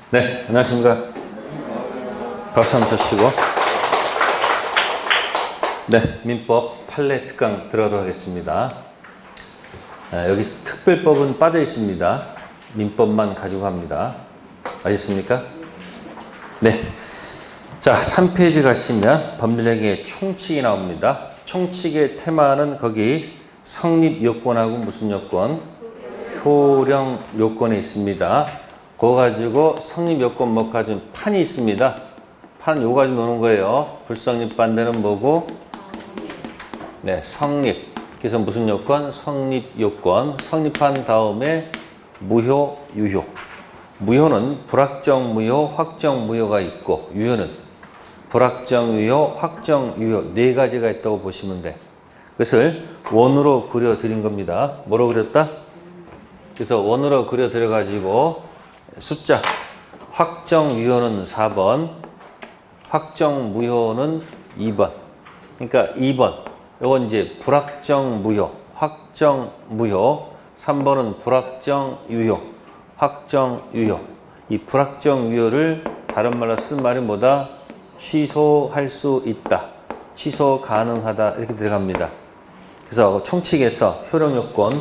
네, 안녕하십니까. 박수 한번 쳐주시고. 네, 민법 판례 특강 들어가도록 하겠습니다. 여기 특별법은 빠져 있습니다. 민법만 가지고 합니다. 아셨습니까? 네. 자, 3페이지 가시면 법률행위의 총칙이 나옵니다. 총칙의 테마는 거기 성립 요건하고 무슨 요건? 효령 요건에 있습니다. 그거 가지고 성립 요건 뭐 가지고 판이 있습니다. 판 요거 가지고 노는 거예요. 불성립 반대는 뭐고? 네, 성립. 그래서 무슨 요건? 성립 요건. 성립한 다음에 무효, 유효. 무효는 불확정 무효, 확정 무효가 있고, 유효는 불확정 유효, 확정 유효 네 가지가 있다고 보시면 돼. 그것을 원으로 그려드린 겁니다. 뭐로 그렸다? 그래서 원으로 그려드려 가지고 숫자 확정 유효는 4번, 확정 무효는 2번. 그러니까 2번 이건 이제 불확정 무효, 확정 무효. 3번은 불확정 유효, 확정 유효. 이 불확정 유효를 다른 말로 쓴 말이 뭐다? 취소할 수 있다, 취소 가능하다 이렇게 들어갑니다. 그래서 총칙에서 효력 요건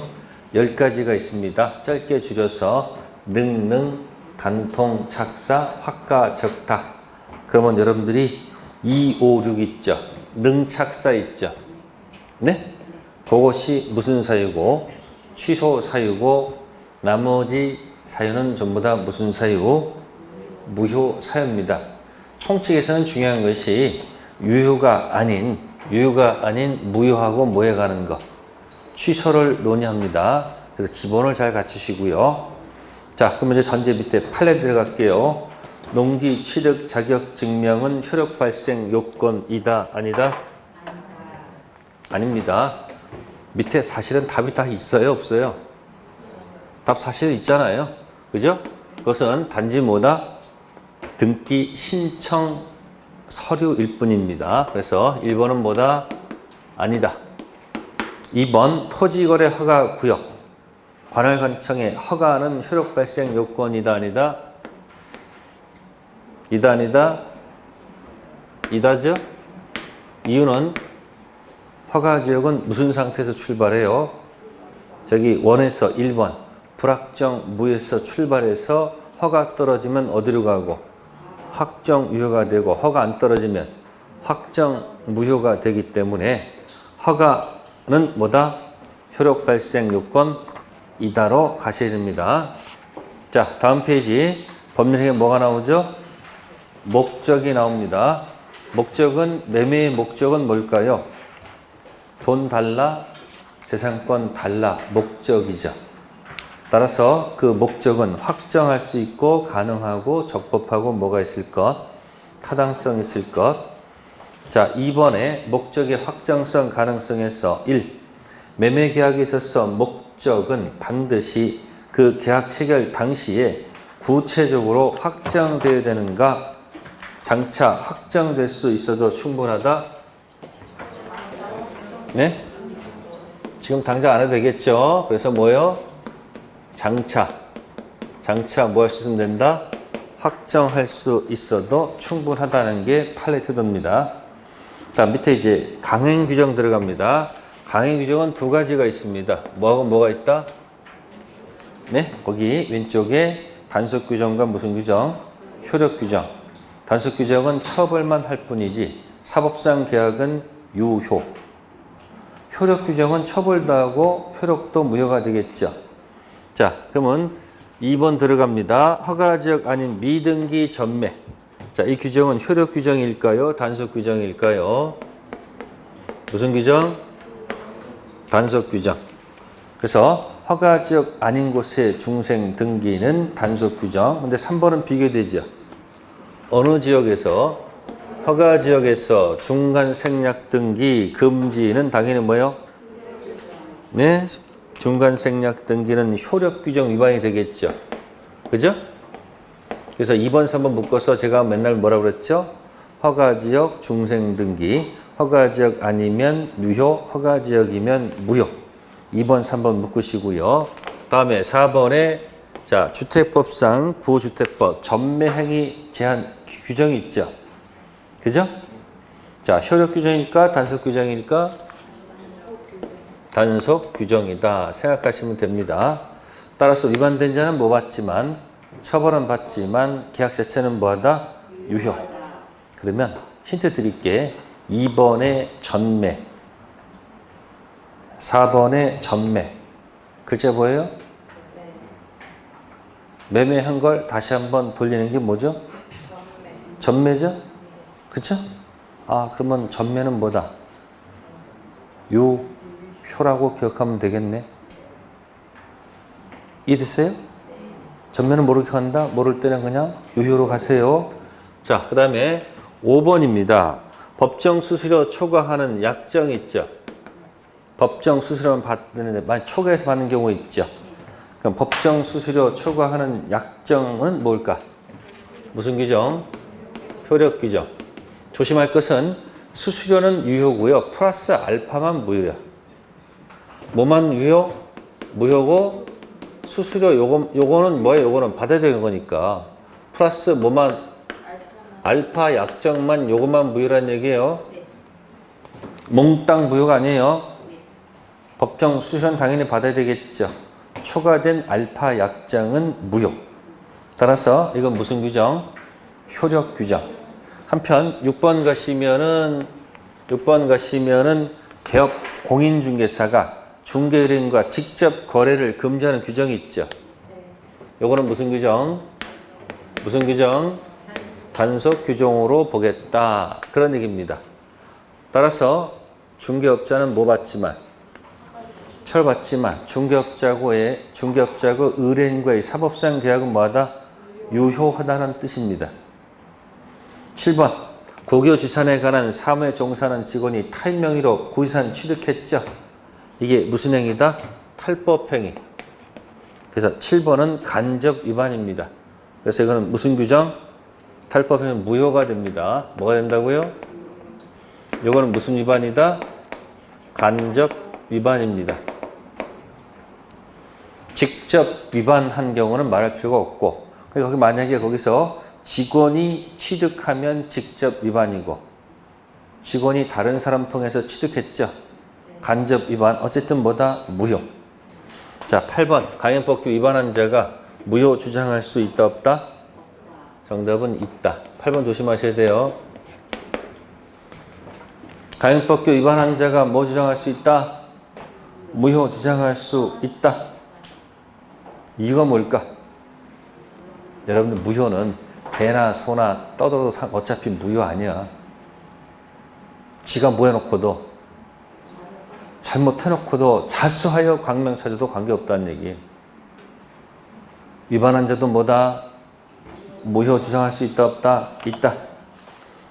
10가지가 있습니다. 짧게 줄여서 능능, 간통, 착사, 확가, 적다. 그러면 여러분들이 2, 5, 6 있죠. 능착사 있죠. 네? 그것이 무슨 사유고 취소 사유고 나머지 사유는 전부 다 무슨 사유? 무효 사유입니다. 총칙에서는 중요한 것이 유효가 아닌 무효하고 뭐에 가는 것. 취소를 논의합니다. 그래서 기본을 잘 갖추시고요. 자, 그럼 이제 전제 밑에 판례 들어갈게요. 농지 취득 자격 증명은 효력 발생 요건이다, 아니다? 아닙니다. 밑에 사실은 답이 다 있어요, 없어요? 답 사실 있잖아요. 그죠? 그것은 단지 뭐다? 등기 신청 서류일 뿐입니다. 그래서 1번은 뭐다? 아니다. 2번 토지거래 허가 구역 관할관청의 허가는 효력 발생 요건이다, 아니다? 이다, 아니다? 이다죠? 이유는 허가 지역은 무슨 상태에서 출발해요? 저기 원에서 1번 불확정 무에서 출발해서 허가 떨어지면 어디로 가고? 확정 유효가 되고, 허가 안 떨어지면 확정 무효가 되기 때문에 허가는 뭐다? 효력 발생 요건 이다로 가셔야 됩니다. 자, 다음 페이지 법률행위에 뭐가 나오죠? 목적이 나옵니다. 목적은, 매매의 목적은 뭘까요? 돈 달라, 재산권 달라, 목적이죠. 따라서 그 목적은 확정할 수 있고 가능하고 적법하고 뭐가 있을 것? 타당성 있을 것. 자, 2번에 목적의 확정성 가능성에서 1. 매매 계약에 있어서 목적은 반드시 그 계약 체결 당시에 구체적으로 확정되어야 되는가? 장차 확정될 수 있어도 충분하다? 네? 지금 당장 안 해도 되겠죠? 그래서 뭐요? 장차 뭐 할 수 있으면 된다? 확정할 수 있어도 충분하다는 게 판례 태도입니다. 자, 밑에 이제 강행 규정 들어갑니다. 강행 규정은 두 가지가 있습니다. 뭐하고 뭐가 있다? 네, 거기 왼쪽에 단속 규정과 무슨 규정? 효력 규정. 단속 규정은 처벌만 할 뿐이지 사법상 계약은 유효. 효력 규정은 처벌도 하고 효력도 무효가 되겠죠. 자, 그러면 2번 들어갑니다. 허가지역 아닌 미등기 전매. 자, 이 규정은 효력 규정일까요? 단속 규정일까요? 무슨 규정? 단속 규정. 그래서 허가지역 아닌 곳의 중생 등기는 단속 규정. 근데 3번은 비교되죠. 어느 지역에서 허가지역에서 중간 생략 등기 금지는 당연히 뭐요? 네, 중간 생략 등기는 효력 규정 위반이 되겠죠. 그죠? 그래서 2번, 3번 묶어서 제가 맨날 뭐라고 그랬죠? 허가지역 중생 등기, 허가지역 아니면 유효, 허가지역이면 무효. 2번, 3번 묶으시고요. 다음에 4번에 자, 주택법상 구주택법 전매행위 제한 규정이 있죠. 그죠? 자, 효력 규정일까? 단속 규정일까? 단속 규정이다 생각하시면 됩니다. 따라서 위반된 자는 못 받지만 처벌은 받지만 계약 자체는 뭐하다? 유효. 그러면 힌트 드릴게. 2번의 전매, 4번의 전매. 글자 보여요? 매매한 걸 다시 한번 돌리는 게 뭐죠? 전매죠? 그쵸? 아, 그러면 전매는 뭐다? 유효라고 기억하면 되겠네. 이해됐어요? 전매는 모르게 한다? 모를 때는 그냥 유효로 가세요. 자, 그 다음에 5번입니다. 법정 수수료 초과하는 약정 있죠? 법정 수수료만 받는데 만약 초과해서 받는 경우 있죠? 그럼 법정 수수료 초과하는 약정은 뭘까? 무슨 규정? 효력 규정. 조심할 것은 수수료는 유효고요. 플러스 알파만 무효야. 뭐만 유효? 무효고 수수료 요거는 뭐예요? 요거는 받아야 되는 거니까. 플러스 뭐만 알파 약정만 요것만 무효란 얘기예요. 몽땅 무효가 아니에요. 법정 수수료는 당연히 받아야 되겠죠. 초과된 알파 약정은 무효. 따라서 이건 무슨 규정? 효력 규정. 한편 6번 가시면은 개업 공인중개사가 중개은행과 직접 거래를 금지하는 규정이 있죠. 요거는 무슨 규정? 무슨 규정? 단속 규정으로 보겠다. 그런 얘기입니다. 따라서 중개업자는 뭐 받지만 처벌받지만 중개업자하고 의뢰인과의 사법상 계약은 뭐하다? 유효하다는 뜻입니다. 7번 국유지산에 관한 사무에 종사하는 직원이 타인 명의로 구지산 취득했죠. 이게 무슨 행위다? 탈법행위. 그래서 7번은 간접 위반입니다. 그래서 이거는 무슨 규정? 탈법행위 무효가 됩니다. 뭐가 된다고요? 이거는 무슨 위반이다? 간접 위반입니다. 직접 위반한 경우는 말할 필요가 없고, 그러니까 만약에 거기서 직원이 취득하면 직접 위반이고 직원이 다른 사람 통해서 취득했죠. 간접 위반. 어쨌든 뭐다? 무효. 자, 8번 강행법규 위반한 자가 무효 주장할 수 있다 없다? 정답은 있다. 8번 조심하셔야 돼요. 강행법규 위반한 자가 뭐 주장할 수 있다? 무효 주장할 수 있다. 이유가 뭘까? 여러분들 무효는 개나 소나 떠들어도 어차피 무효 아니야. 지가 뭐 해놓고도 잘못해놓고도 자수하여 광명차줘도 관계없다는 얘기. 위반한 자도 뭐다? 무효 주장할 수 있다 없다? 있다.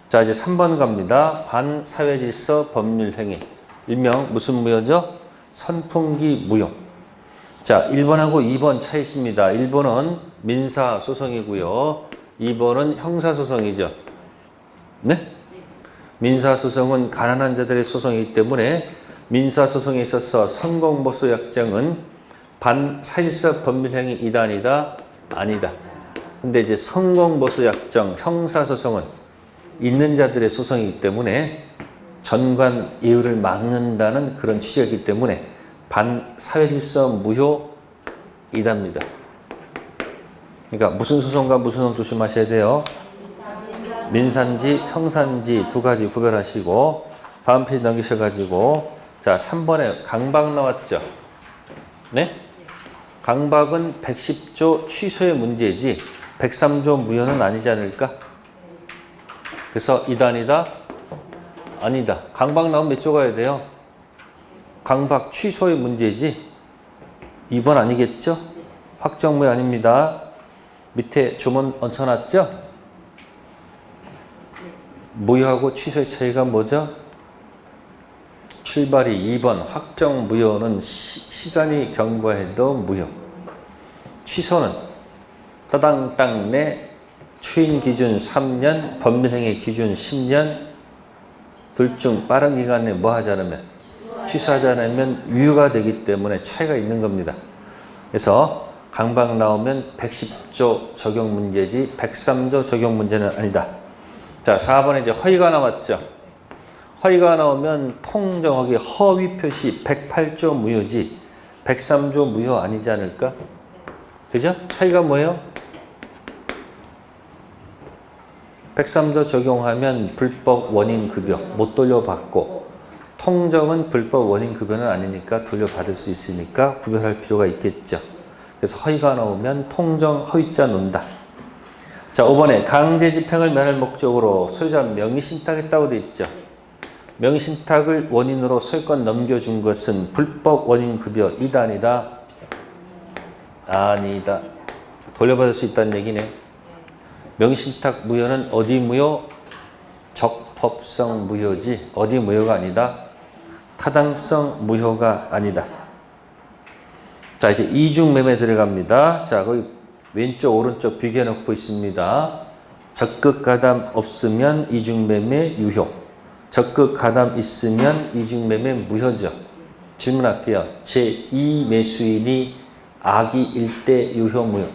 자, 이제 3번 갑니다. 반사회질서 법률행위. 일명 무슨 무효죠? 선풍기 무효. 자, 1번하고 2번 차이 있습니다. 1번은 민사소송이고요. 2번은 형사소송이죠. 네? 민사소송은 가난한 자들의 소송이기 때문에 민사소송에 있어서 성공보수약정은 반사실서 법률행위 이단이다? 아니다. 근데 이제 성공보수약정, 형사소송은 있는 자들의 소송이기 때문에 전관 예우를 막는다는 그런 취지이기 때문에 반사회질서 무효 이단입니다. 그러니까 무슨 소송과 무슨 소송 조심하셔야 돼요. 민사인지 형사인지 두 가지 구별하시고 다음 페이지 넘기셔가지고 자 3번에 강박 나왔죠. 네? 강박은 110조 취소의 문제지 103조 무효는 아니지 않을까? 그래서 이단이다? 아니다. 강박 나오면 몇 조 가야 돼요? 강박 취소의 문제지 2번 아니겠죠? 확정무효 아닙니다. 밑에 주문 얹혀놨죠? 무효하고 취소의 차이가 뭐죠? 출발이 2번 확정무효는 시간이 경과해도 무효. 취소는 따당땅 내 추인 기준 3년, 법률행위 기준 10년 둘 중 빠른 기간 내에 뭐 하지 않으면 취소하지 않으면 유효가 되기 때문에 차이가 있는 겁니다. 그래서 강박 나오면 110조 적용 문제지 103조 적용 문제는 아니다. 자, 4번에 이제 허위가 나왔죠. 허위가 나오면 통정하기 허위 표시 108조 무효지 103조 무효 아니지 않을까? 그죠? 차이가 뭐예요? 103조 적용하면 불법 원인급여 못 돌려받고 통정은 불법 원인급여는 아니니까 돌려받을 수 있으니까 구별할 필요가 있겠죠. 그래서 허위가 나오면 통정 허위자 논다. 자, 5번에 강제집행을 면할 목적으로 소유자 명의신탁했다고 되어 있죠. 명의신탁을 원인으로 소유권 넘겨준 것은 불법 원인급여 이다 아니다? 아니다. 돌려받을 수 있다는 얘기네. 명의신탁 무효는 어디 무효? 적법성 무효지 어디 무효가 아니다? 타당성 무효가 아니다. 자, 이제 이중매매 들어갑니다. 자, 거기 왼쪽 오른쪽 비교해 놓고 있습니다. 적극 가담 없으면 이중매매 유효, 적극 가담 있으면 이중매매 무효죠. 질문할게요. 제2 매수인이 악의일 때 유효 무효?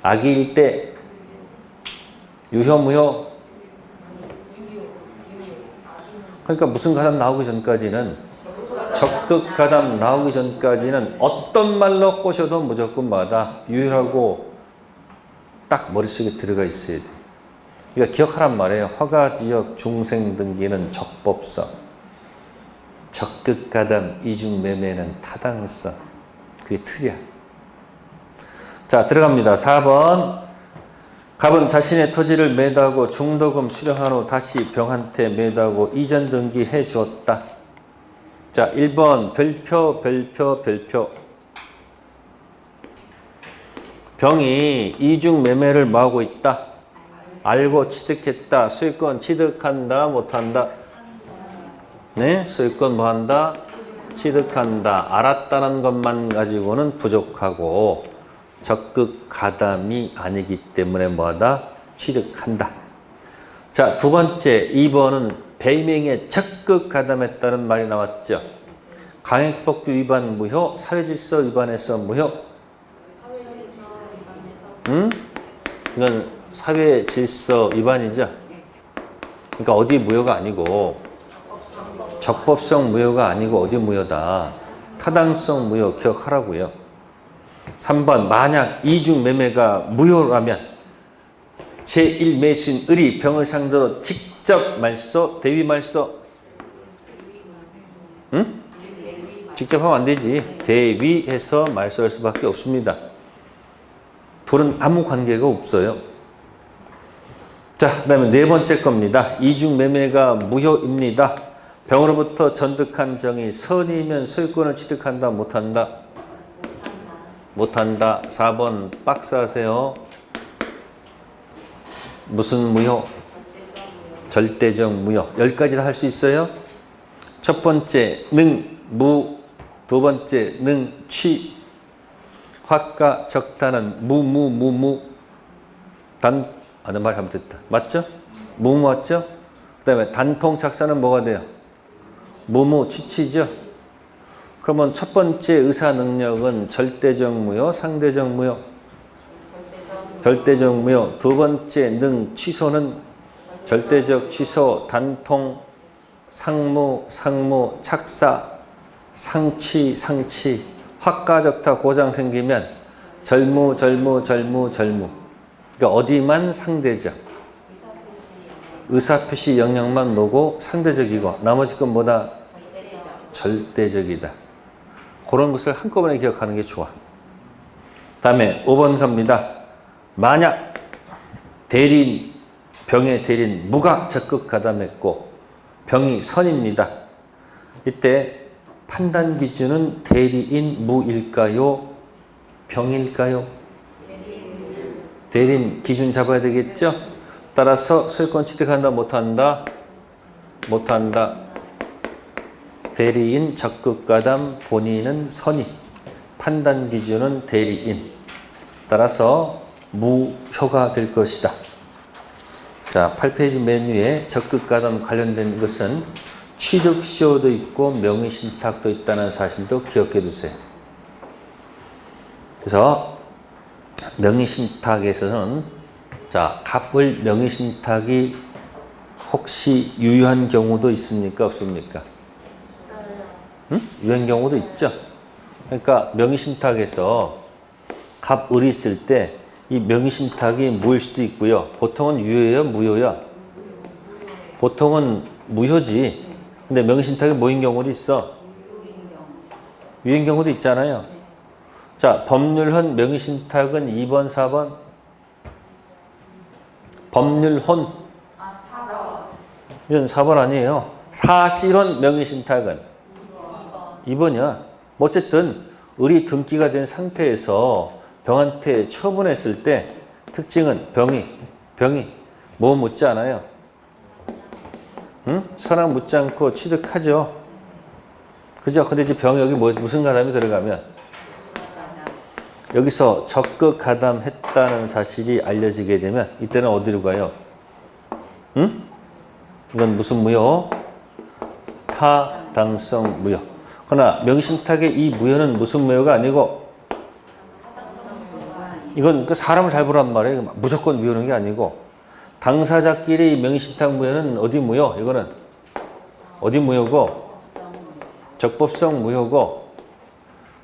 악의일 때 유효 무효? 그러니까 무슨 가담 나오기 전까지는 적극 가담 나오기 전까지는 어떤 말로 꼬셔도 무조건 마다 유효하고 딱 머릿속에 들어가 있어야 돼. 그러니까 기억하란 말이에요. 허가지역 중생등기는 적법성, 적극 가담 이중매매는 타당성. 그게 틀이야. 자, 들어갑니다. 4번. 갑은 자신의 토지를 매도하고 중도금 수령한 후 다시 병한테 매도하고 이전 등기해 주었다. 자, 1번 별표. 병이 이중 매매를 뭐하고 있다? 알고 취득했다. 소유권 취득한다, 못한다? 네, 소유권 뭐한다? 취득한다. 알았다는 것만 가지고는 부족하고 적극 가담이 아니기 때문에 뭐하다? 취득한다. 자, 두 번째 2번은 배명에 적극 가담했다는 말이 나왔죠. 강행법규 위반 무효, 사회질서 위반해서 무효. 이건 사회질서 위반이죠. 그러니까 어디 무효가 아니고 적법성 무효가 아니고 어디 무효다. 타당성 무효 기억하라고요. 3번 만약 이중 매매가 무효라면 제1매수인 을이 병을 상대로 직접 말소, 대위 말소? 응? 직접 하면 안 되지. 대위해서 말소할 수밖에 없습니다. 둘은 아무 관계가 없어요. 자, 그 다음에 네 번째 겁니다. 이중 매매가 무효입니다. 병으로부터 전득한 정이 선이면 소유권을 취득한다, 못한다? 못한다. 4번 박스 하세요. 무슨 무효? 절대적 무효. 10가지 다 할 수 있어요? 첫 번째 능, 무. 두 번째 능, 취. 화가 적다는 무무. 내 말 잘못했다. 맞죠? 무무 맞죠? 그 다음에 단통 착사는 뭐가 돼요? 무무, 취치죠? 그러면 첫 번째 의사 능력은 절대적 무효, 상대적 무효? 절대적 무효. 두 번째 능, 취소는 절대적 취소, 단통, 상무, 착사, 상취. 화가적타 고장 생기면 절무. 그러니까 어디만 상대적. 의사표시 영역만 노고 상대적이고 나머지 건 뭐다? 절대적이다. 그런 것을 한꺼번에 기억하는 게 좋아. 다음에 5번 갑니다. 만약 대리인, 병의 대리인 무가 적극 가담했고 병이 선입니다. 이때 판단 기준은 대리인 무일까요? 병일까요? 대리인 기준 잡아야 되겠죠? 따라서 소유권 취득한다, 못한다? 못한다. 대리인 적극 가담, 본인은 선의. 판단 기준은 대리인. 따라서 무효가 될 것이다. 자, 8페이지 맨 위에 적극 가담 관련된 것은 취득시효도 있고 명의신탁도 있다는 사실도 기억해 두세요. 그래서 명의신탁에서는 자, 갑을 명의신탁이 혹시 유효한 경우도 있습니까? 없습니까? 응? 유효한 경우도 있죠. 그러니까 명의신탁에서 갑을이 있을 때 이 명의신탁이 무효일 수도 있고요. 보통은 유효예요? 무효야? 보통은 무효지. 근데 명의신탁이 뭐인 경우도 있어? 유효인 경우도 있잖아요. 자, 법률혼 명의신탁은 2번, 4번? 법률혼. 이건 4번 아니에요. 사실혼 명의신탁은 2번이야. 어쨌든 을이 등기가 된 상태에서 병한테 처분했을 때 특징은 병이 뭐 묻지 않아요. 응? 선악 묻지 않고 취득하죠. 그죠? 근데 이제 병이 여기 무슨 가담이 들어가면 여기서 적극 가담했다는 사실이 알려지게 되면 이때는 어디로 가요? 응? 이건 무슨 무효? 타당성 무효. 그러나 명의신탁의 이 무효는 무슨 무효가 아니고 이건 그 사람을 잘 보란 말이에요. 무조건 무효는 게 아니고 당사자끼리 명의신탁 무효는 어디 무효? 이거는 어디 무효고? 적법성 무효고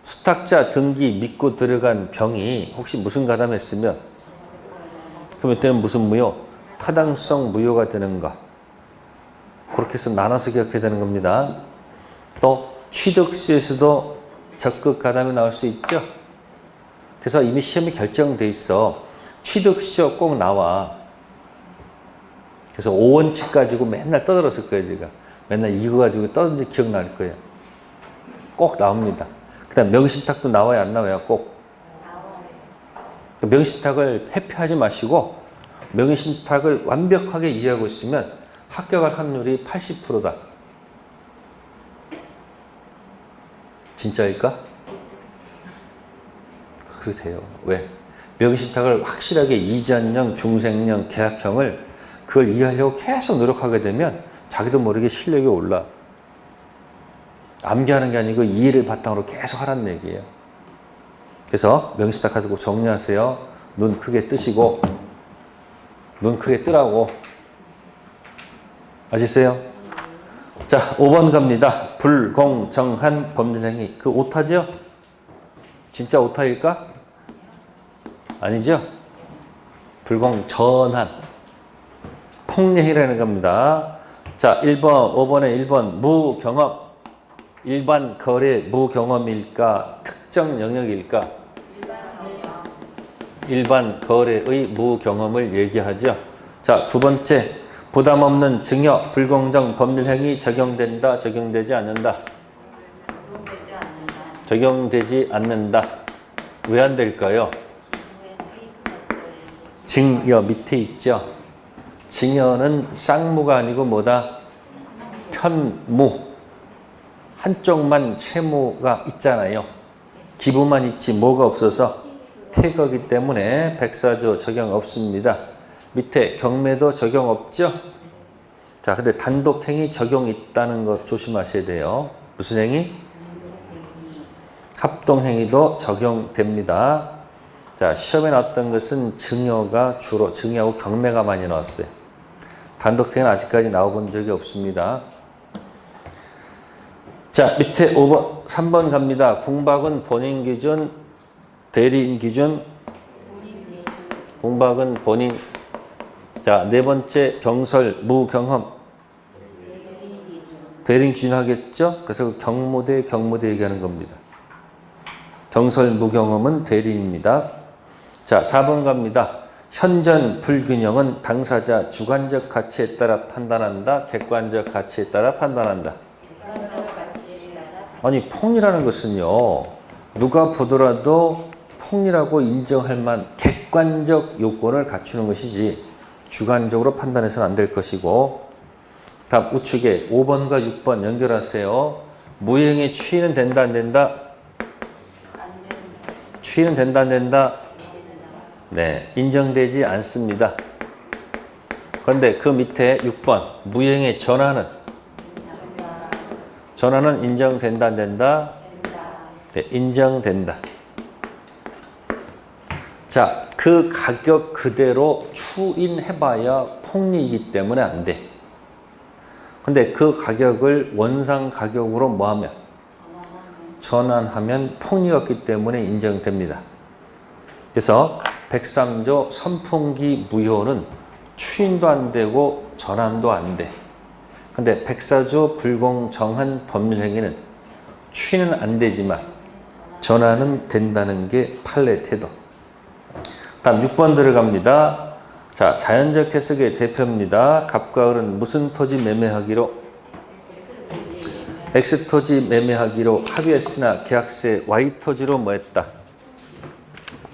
수탁자 등기 믿고 들어간 병이 혹시 무슨 가담했으면 그럼 이때는 무슨 무효? 타당성 무효가 되는 거. 그렇게 해서 나눠서 기억해야 되는 겁니다. 또 취득수에서도 적극 가담이 나올 수 있죠. 그래서 이미 시험이 결정돼 있어. 취득시효 꼭 나와. 그래서 5원칙 가지고 맨날 떠들었을 거예요, 제가. 맨날 이거 가지고 떠든지 기억날 거예요. 꼭 나옵니다. 그 다음 명의신탁도 나와요, 안 나와요? 꼭. 명의신탁을 회피하지 마시고 명의신탁을 완벽하게 이해하고 있으면 합격할 확률이 80%다. 진짜일까? 그렇게 돼요. 왜? 명의신탁을 확실하게 이전형, 중생형, 계약형을 그걸 이해하려고 계속 노력하게 되면 자기도 모르게 실력이 올라. 암기하는 게 아니고 이해를 바탕으로 계속 하라는 얘기예요. 그래서 명의신탁 가지고 정리하세요. 눈 크게 뜨시고 눈 크게 뜨라고. 아시세요? 자, 5번 갑니다. 불공정한 법률행위. 그 오타죠? 진짜 오타일까? 아니죠? 불공정한 폭력이라는 겁니다. 자, 1번, 5번에 1번 무경험. 일반 거래 무경험일까? 특정 영역일까? 일반 거래의 무경험을 얘기하죠. 자, 두 번째 부담 없는 증여 불공정 법률행위 적용된다, 적용되지 않는다? 적용되지 않는다. 왜 안 될까요? 증여 밑에 있죠. 증여는 쌍무가 아니고 뭐다? 편무. 한쪽만 채무가 있잖아요. 기부만 있지 뭐가 없어서 태거기 때문에 백사조 적용 없습니다. 밑에 경매도 적용 없죠. 자, 근데 단독행위 적용 있다는 것 조심하셔야 돼요. 무슨 행위? 합동행위도 적용됩니다. 자, 시험에 나왔던 것은 증여가 주로 증여하고 경매가 많이 나왔어요. 단독행위는 아직까지 나와본 적이 없습니다. 자, 밑에 5번, 3번 갑니다. 궁박은 본인 기준, 대리인 기준. 궁박은 본인. 자, 네 번째 경설, 무경험. 대리인 기준 하겠죠? 그래서 경무대 얘기하는 겁니다. 경설, 무경험은 대리인입니다. 자, 4번 갑니다. 현전 불균형은 당사자 주관적 가치에 따라 판단한다, 객관적 가치에 따라 판단한다. 아니, 폭리라는 것은요, 누가 보더라도 폭리라고 인정할 만 객관적 요건을 갖추는 것이지 주관적으로 판단해서는 안 될 것이고. 다음 우측에 5번과 6번 연결하세요. 무행의 추이는 된다, 안 된다? 추이는 된다, 안 된다? 네, 인정되지 않습니다. 그런데 그 밑에 6번 무행의 전환은 인정된다, 안 된다? 네, 인정된다. 자, 그 가격 그대로 추인해봐야 폭리이기 때문에 안 돼. 근데 그 가격을 원상 가격으로 뭐하면? 전환하면 폭리가 없기 때문에 인정됩니다. 그래서 103조 선풍기 무효는 추인도 안 되고 전환도 안 돼. 근데 104조 불공정한 법률행위는 추인은 안 되지만 전환은 된다는 게 판례 태도. 다음 6번 들어갑니다. 자, 자연적 해석의 대표입니다. 갑과 을은 무슨 토지 매매하기로? X토지 매매하기로 합의했으나 계약서에 Y토지로 뭐 했다?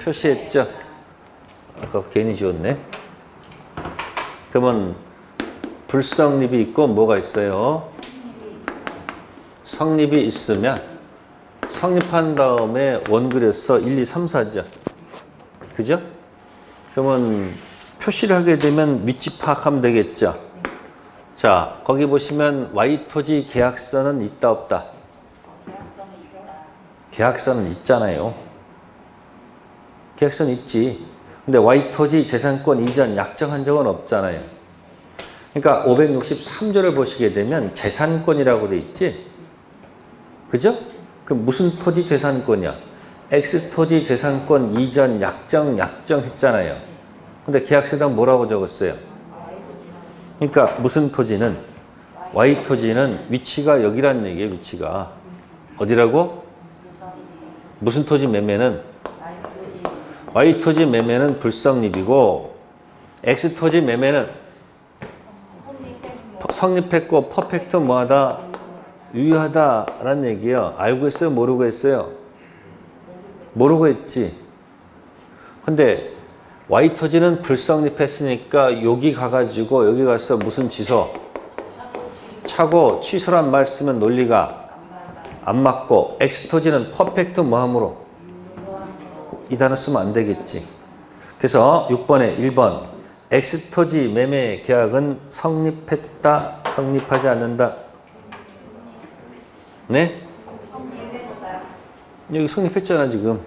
표시했죠? 아까 괜히 지웠네. 그러면 불성립이 있고 뭐가 있어요? 성립이 있으면 성립한 다음에 원그려서 1, 2, 3, 4죠. 그죠? 그러면 표시를 하게 되면 위치 파악하면 되겠죠. 자, 거기 보시면 Y토지 계약서는 있다 없다? 계약서는 있잖아요. 계약서는 있지. 근데 Y토지 재산권 이전 약정한 적은 없잖아요. 그러니까 563조를 보시게 되면 재산권이라고 돼 있지. 그죠? 그 무슨 토지 재산권이야? X토지 재산권 이전 약정했잖아요. 근데 계약서에다 뭐라고 적었어요? 그러니까 무슨 토지는? Y토지는 위치가 여기란 얘기예요. 위치가. 어디라고? 무슨 토지 매매는? Y토지 매매는 불성립이고 X토지 매매는 성립했고 퍼펙트 뭐하다? 유효하다라는 얘기예요. 알고 있어요? 모르고 했어요? 모르고 했지. 근데 Y토지는 불성립했으니까 여기 가가지고 여기 가서 무슨 취소? 차고 취소란 말 쓰면 논리가 안 맞고 X토지는 퍼펙트 뭐함으로? 이 단어 쓰면 안 되겠지. 그래서 6번에 1번 X토지 매매 계약은 성립했다, 성립하지 않는다. 네? 여기 성립했잖아 지금.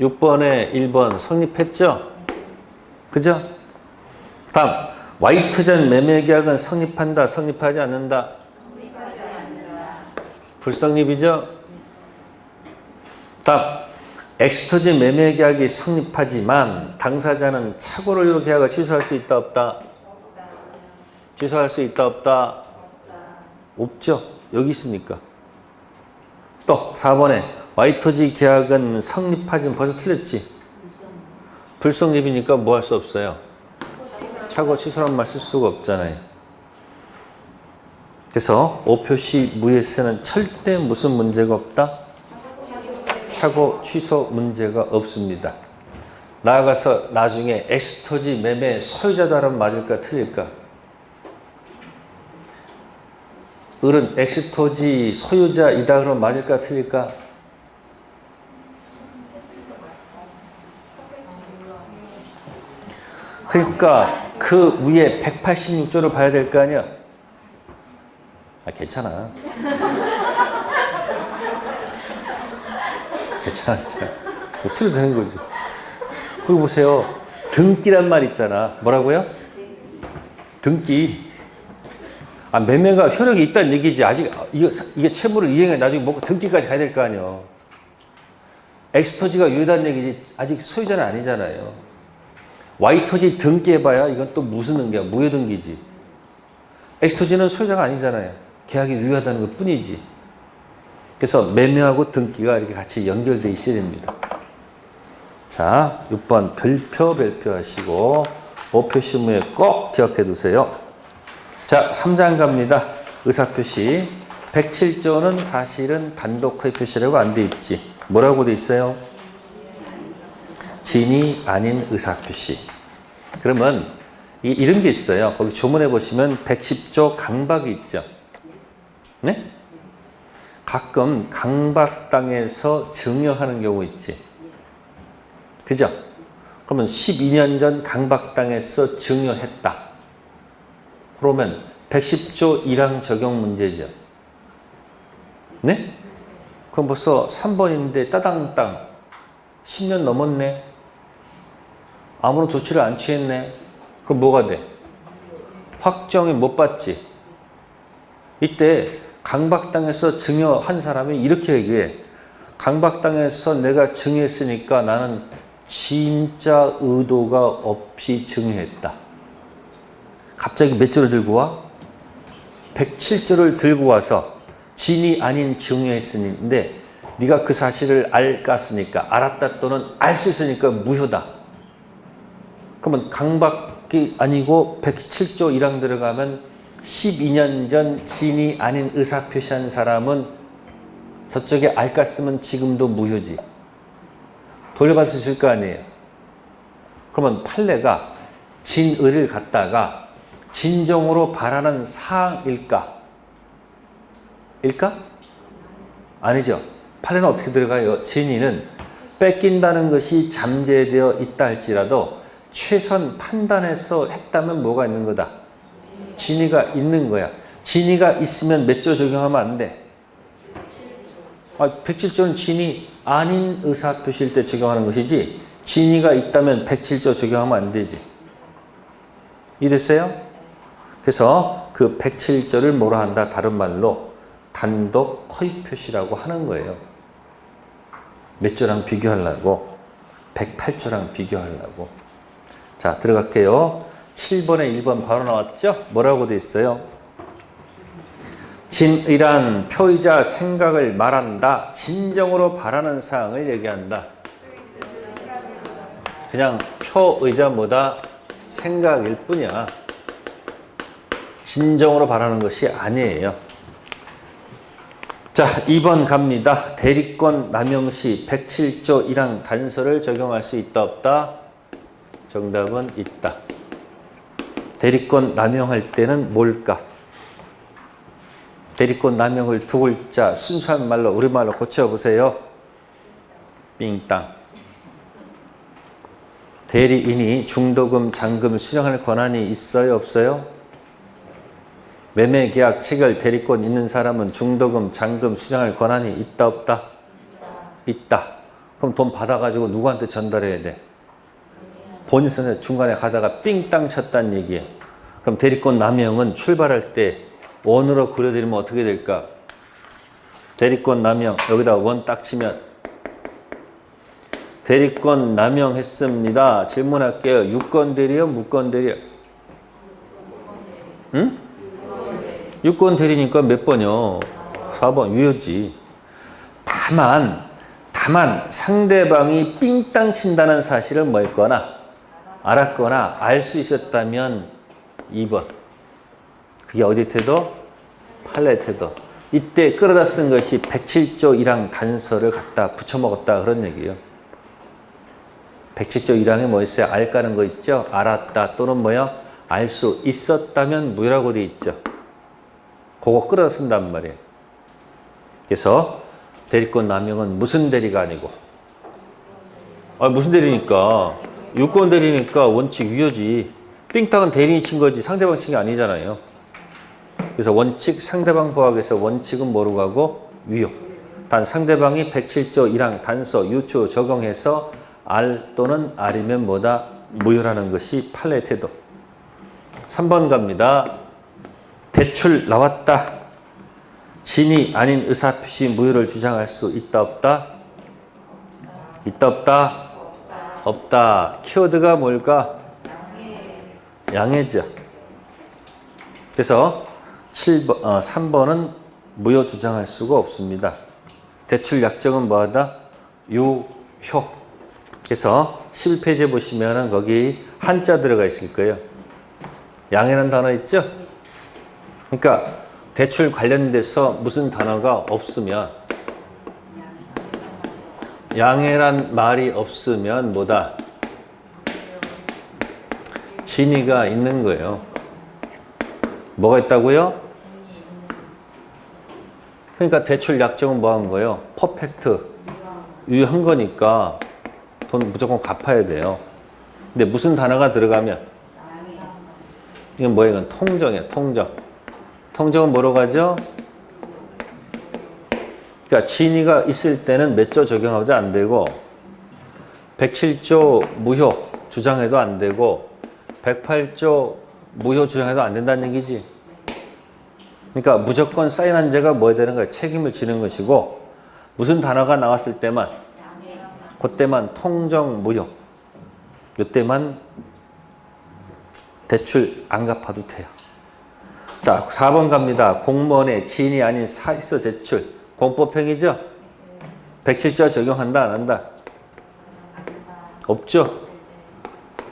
6번에 1번 성립했죠? 그죠? 다음 Y토지 매매 계약은 성립한다, 성립하지 않는다. 불성립이죠? 다음 X토지 매매 계약이 성립하지만 당사자는 착오를 이루 계약을 취소할 수 있다 없다? 취소할 수 있다 없다? 없죠. 여기 있으니까. 또 4번에 Y토지 계약은 성립하지만 벌써 틀렸지. 불성립이니까 뭐 할 수 없어요. 착오 취소란 말 쓸 수가 없잖아요. 그래서 오표시 무예세는 절대 무슨 문제가 없다? 착오 취소 문제가 없습니다. 나아가서 나중에 X토지 매매 소유자다라면 맞을까 틀릴까? 을은 X토지 소유자이다 그러면 맞을까 틀릴까? 그러니까 그 위에 186조를 봐야 될 거 아니야? 아, 괜찮아. 괜찮아. 뭐 틀어도 되는 거지. 거기 보세요. 등기란 말 있잖아. 뭐라고요? 등기. 아, 매매가 효력이 있다는 얘기지. 아직 이게 채무를 이행해 나중에 먹고 등기까지 가야 될 거 아니에요. X토지가 유효하다는 얘기지. 아직 소유자는 아니잖아요. Y토지 등기해봐야 이건 또 무슨 등기야? 무효등기지. X토지는 소유자가 아니잖아요. 계약이 유효하다는 것 뿐이지. 그래서 매매하고 등기가 이렇게 같이 연결되어 있어야 됩니다. 자, 6번 별표 하시고 5표시 무예 꼭 기억해 두세요. 자, 3장 갑니다. 의사표시. 107조는 사실은 단독의 표시라고 안 돼 있지. 뭐라고 돼 있어요? 진이 아닌 의사표시. 그러면 이런 게 있어요. 거기 조문에 보시면 110조 강박이 있죠. 네? 가끔 강박당해서 증여하는 경우 있지. 그죠? 그러면 12년 전 강박당해서 증여했다. 그러면 110조 1항 적용 문제죠. 네? 그럼 벌써 3번인데 따당땅 10년 넘었네. 아무런 조치를 안 취했네. 그럼 뭐가 돼? 확정이 못 받지. 이때 강박당해서 증여한 사람이 이렇게 얘기해. 강박당해서 내가 증여했으니까 나는 진짜 의도가 없이 증여했다. 갑자기 몇 조를 들고 와? 107조를 들고 와서 진이 아닌 증여했으니데 네가 그 사실을 알았으니까, 알았다 또는 알 수 있으니까 무효다. 그러면 강박이 아니고 107조 1항 들어가면 12년 전 진이 아닌 의사표시한 사람은 저쪽에 알았으면 지금도 무효지. 돌려받을 수 있을 거 아니에요. 그러면 판례가 진의를 갖다가 진정으로 바라는 사항일까? 일까? 아니죠. 판례는 어떻게 들어가요? 진의는 뺏긴다는 것이 잠재되어 있다 할지라도 최선 판단해서 했다면 뭐가 있는 거다? 진의가 있는 거야. 진의가 있으면 몇 조 적용하면 안 돼? 107조는 진의 아닌 의사표시일 때 적용하는 것이지 진의가 있다면 107조 적용하면 안 되지. 이해됐어요? 그래서 그 107조를 뭐라 한다? 다른 말로 단독 허위 표시라고 하는 거예요. 몇 조랑 비교하려고? 108조랑 비교하려고. 자, 들어갈게요. 7번에 1번 바로 나왔죠? 뭐라고 돼 있어요? 진의란 표의자 생각을 말한다. 진정으로 바라는 사항을 얘기한다. 그냥 표의자 뭐다? 생각일 뿐이야. 진정으로 바라는 것이 아니에요. 자, 2번 갑니다. 대리권 남용 시 107조 1항 단서를 적용할 수 있다 없다? 정답은 있다. 대리권 남용할 때는 뭘까? 대리권 남용을 두 글자 순수한 말로 우리말로 고쳐보세요. 삥땅. 대리인이 중도금, 잔금 수령할 권한이 있어요? 없어요? 매매계약 체결 대리권 있는 사람은 중도금, 잔금 수령할 권한이 있다 없다? 있다. 그럼 돈 받아가지고 누구한테 전달해야 돼? 본인 손에 중간에 가다가 삥땅 쳤다는 얘기예요. 그럼 대리권 남용은 출발할 때 원으로 그려드리면 어떻게 될까? 대리권 남용 여기다 원 딱 치면 대리권 남용했습니다. 질문할게요. 유권 대리요? 무권 대리요? 응? 유권 대리니까 몇 번이요? 4번 유효지. 다만 상대방이 삥땅 친다는 사실을 뭐 했거나 알았거나 알 수 있었다면 2번. 그게 어디 태도? 판례 태도. 이때 끌어다 쓴 것이 107조 1항 단서를 갖다 붙여먹었다 그런 얘기예요. 107조 1항에 뭐 있어요? 알까는 거 있죠? 알았다 또는 뭐요? 알 수 있었다면 무효라고 돼 있죠. 그거 끌어다 쓴단 말이에요. 그래서 대리권 남용은 무슨 대리가 아니고 무슨 대리니까 유권 대리니까 원칙 유효지. 삥땅은 대리인이 친 거지 상대방 친 게 아니잖아요. 그래서 원칙 상대방 부합에서 원칙은 뭐로 가고 유효. 단 상대방이 107조 1항 단서 유추 적용해서 알 또는 알이면 뭐다? 무효라는 것이 판례 태도. 3번 갑니다. 대출 나왔다. 진이 아닌 의사표시 무효를 주장할 수 있다 없다? 있다 없다? 없다. 키워드가 뭘까? 양해죠. 그래서 3번은 무효 주장할 수가 없습니다. 대출 약정은 뭐하다? 유효. 그래서 11페이지에 보시면은 거기 한자 들어가 있을 거예요. 양해라는 단어 있죠? 그러니까 대출 관련돼서 무슨 단어가 없으면 양해란 말이 없으면 뭐다? 진의가 있는 거예요. 뭐가 있다고요? 그러니까 대출 약정은 뭐 한 거예요? 퍼펙트. 유효한 거니까 돈 무조건 갚아야 돼요. 근데 무슨 단어가 들어가면 이건 뭐예요? 이건 통정이에요. 통정. 통정은 뭐로 가죠? 그러니까 진의가 있을 때는 몇 조 적용하지 안 되고 107조 무효 주장해도 안 되고 108조 무효 주장해도 안 된다는 얘기지. 그러니까 무조건 사인한 자가 뭐 해야 되는 거야? 책임을 지는 것이고 무슨 단어가 나왔을 때만 그때만 통정 무효. 이때만 대출 안 갚아도 돼요. 자, 4번 갑니다. 공무원의 지인이 아닌 사익서 제출. 공법행위죠? 107조 적용한다 안 한다? 없죠?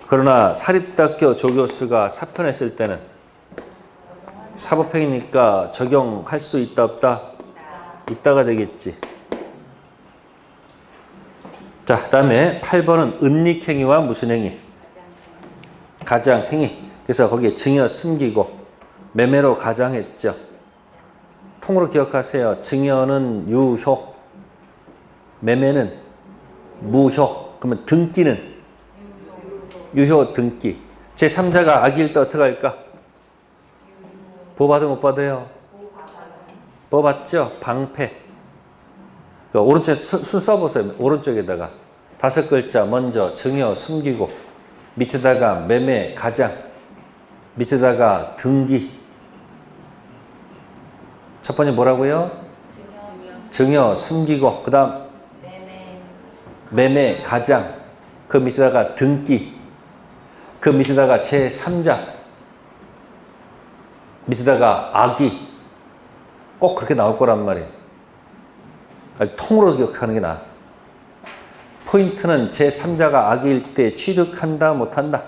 그러나 사립대학교 조교수가 사표냈을 때는 사법행위니까 적용할 수 있다 없다? 있다가 되겠지. 자, 그 다음에 8번은 은닉행위와 무슨 행위? 가장행위. 그래서 거기에 증여 숨기고 매매로 가장했죠. 통으로 기억하세요. 증여는 유효, 매매는 무효. 그러면 등기는 유효 등기. 제3자가 악의일 때 어떻게 할까? 보호받아 못 받아요? 보호받죠? 방패. 그러니까 오른쪽에 순 써보세요. 오른쪽에다가 5글자 먼저 증여 숨기고 밑에다가 매매 가장 밑에다가 등기. 첫 번째 뭐라고요? 증여 숨기고 그 다음 매매 가장 그 밑에다가 등기 그 밑에다가 제3자 밑에다가 악의 꼭 그렇게 나올 거란 말이에요. 통으로 기억하는 게 나아. 포인트는 제3자가 악의일 때 취득한다 못한다?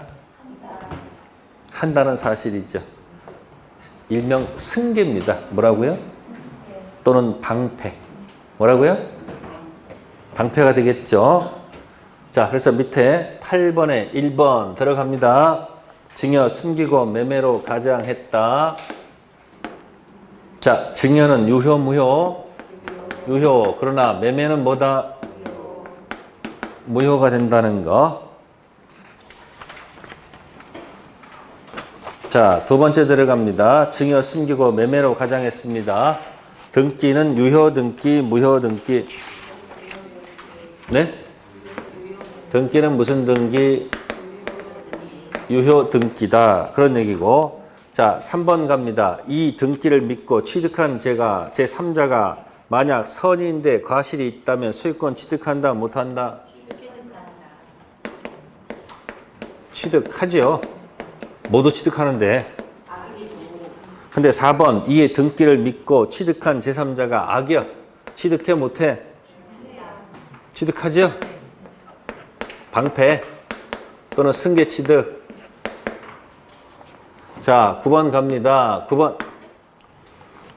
한다는 사실이죠. 일명 승계입니다. 뭐라고요? 또는 방패. 뭐라고요? 방패가 되겠죠. 자, 그래서 밑에 8번에 1번 들어갑니다. 증여 숨기고 매매로 가장했다. 자, 증여는 유효 무효? 유효. 그러나 매매는 뭐다? 무효가 된다는 거. 자, 두 번째 들어갑니다. 증여 숨기고 매매로 가장했습니다. 등기는 유효 등기, 무효 등기. 네? 등기는 무슨 등기? 유효 등기다. 그런 얘기고. 자, 3번 갑니다. 이 등기를 믿고 취득한 제가, 제3자가 만약 선의인데 과실이 있다면 소유권 취득한다, 못한다? 취득하죠. 모두 취득하는데. 근데 4번 이의 등기를 믿고 취득한 제3자가 악이야. 취득해 못해? 취득하죠? 방패 또는 승계 취득. 자, 9번 갑니다. 9번.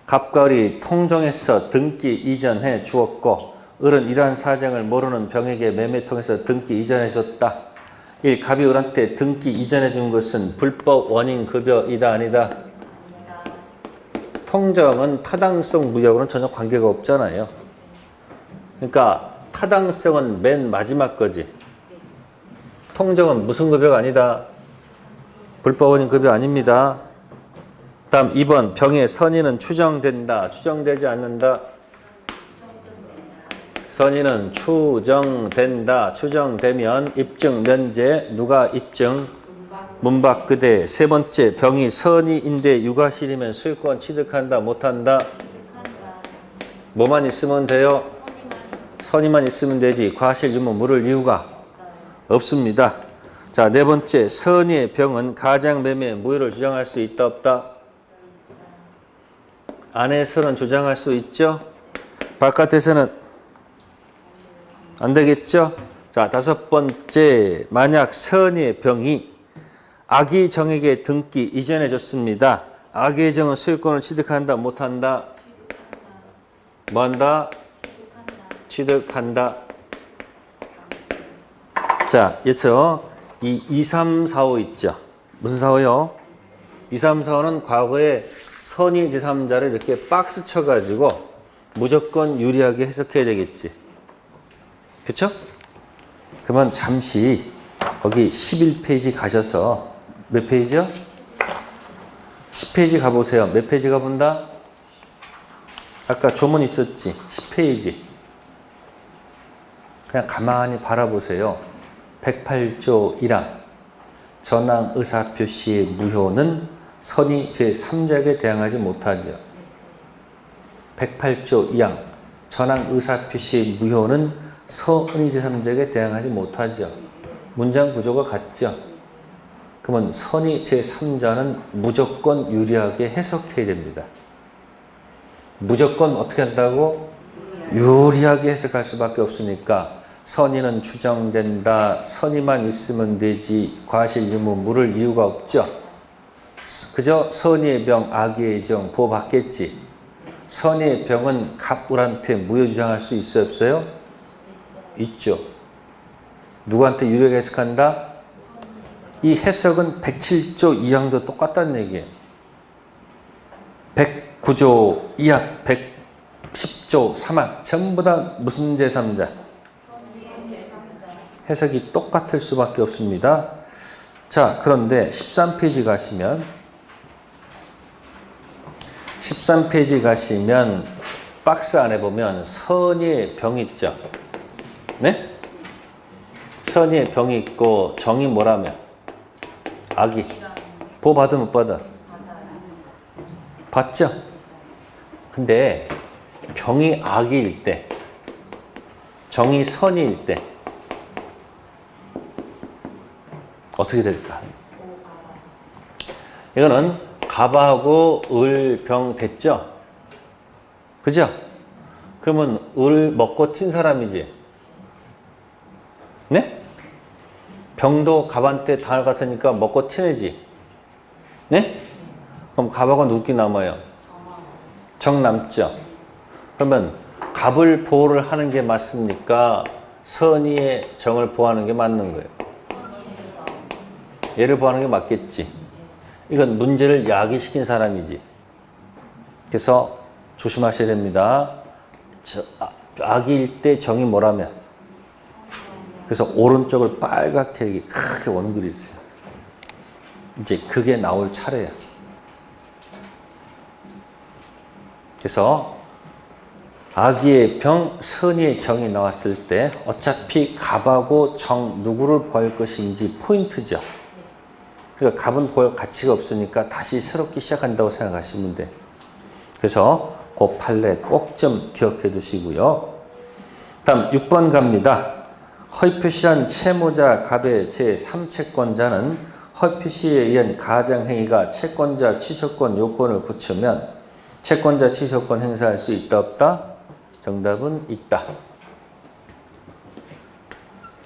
갑과 을이 통정해서 등기 이전해 주었고 을은 이러한 사정을 모르는 병에게 매매 통해서 등기 이전해 줬다. 1. 갑이 을한테 등기 이전해 준 것은 불법 원인 급여이다 아니다? 통정은 타당성 무효하고는 전혀 관계가 없잖아요. 그러니까 타당성은 맨 마지막 거지. 통정은 무슨 급여가 아니다? 불법 원인 급여 아닙니다. 다음 2번 병의 선의는 추정된다. 추정되지 않는다. 선의는 추정된다. 추정되면 입증 면제. 누가 입증? 문박 그대. 세 번째 병이 선의인데 유과실이면 소유권 취득한다. 못한다. 뭐만 있으면 돼요? 선의만 있으면 되지. 과실 유무 물을 이유가 없습니다. 자, 네 번째 선의의 병은 가장매매 무효를 주장할 수 있다 없다? 안에서는 주장할 수 있죠. 바깥에서는 안 되겠죠. 자, 다섯 번째 만약 선의의 병이 악의정에게 등기 이전해 줬습니다. 악의정은 소유권을 취득한다 못한다? 뭐한다? 취득한다. 자, 여기서 이 2, 3, 4, 5 있죠. 무슨 4, 5요? 2, 3, 4, 5는 과거에 선의 제3자를 이렇게 박스 쳐가지고 무조건 유리하게 해석해야 되겠지. 그쵸? 그러면 잠시 거기 11페이지 가셔서 몇 페이지요? 10페이지 가보세요. 몇 페이지 가본다? 아까 조문 있었지? 10페이지. 그냥 가만히 바라보세요. 108조 1항. 전항 의사표시의 무효는 선의 제3자에게 대항하지 못하죠. 108조 2항 전항 의사표시의 무효는 선의 제3자에게 대항하지 못하죠. 문장 구조가 같죠. 그러면 선의 제3자는 무조건 유리하게 해석해야 됩니다. 무조건 어떻게 한다고? 유리하게 해석할 수밖에 없으니까 선의는 추정된다. 선의만 있으면 되지 과실 유무 물을 이유가 없죠. 그저 선의의 병 악의의 정 보호받겠지. 선의의 병은 갑을한테 무효 주장할 수 있어요 없어요? 있죠. 누구한테 유리하게 해석한다? 이 해석은 107조 2항도 똑같다는 얘기예요. 109조 2항, 110조 3항 전부 다 무슨 제3자? 해석이 똑같을 수밖에 없습니다. 자, 그런데 13페이지 가시면 박스 안에 보면 선의의 병이 있죠. 네? 선의의 병이 있고 정이 뭐라며? 악이. 보호 받아 못 받아? 받죠? 근데 병이 악일 때, 정이 선의일 때 어떻게 될까? 이거는 갑하고 을, 병 됐죠? 그죠? 그러면 을 먹고 튄 사람이지? 네? 병도 갑한테 당할 것 같으니까 먹고 튀내지? 네? 그럼 갑하고 누구 남아요? 정 남죠? 그러면 갑을 보호를 하는 게 맞습니까? 선의의 정을 보호하는 게 맞는 거예요. 얘를 보호하는 게 맞겠지. 이건 문제를 야기시킨 사람이지. 그래서 조심하셔야 됩니다. 악일 때 정이 뭐라며? 그래서 오른쪽을 빨갛게 이렇게 크게 원그리세요. 이제 그게 나올 차례야. 그래서 악의의 병, 선의의 정이 나왔을 때 어차피 갑하고 정 누구를 보할 것인지 포인트죠. 그러니까 갑은 볼 가치가 없으니까 다시 새롭게 시작한다고 생각하시면 돼. 그래서 그 판례 꼭 좀 기억해 두시고요. 다음 6번 갑니다. 허위표시한 채무자 갑의 제3채권자는 허위표시에 의한 가장행위가 채권자 취소권 요건을 갖추면 채권자 취소권 행사할 수 있다 없다? 정답은 있다.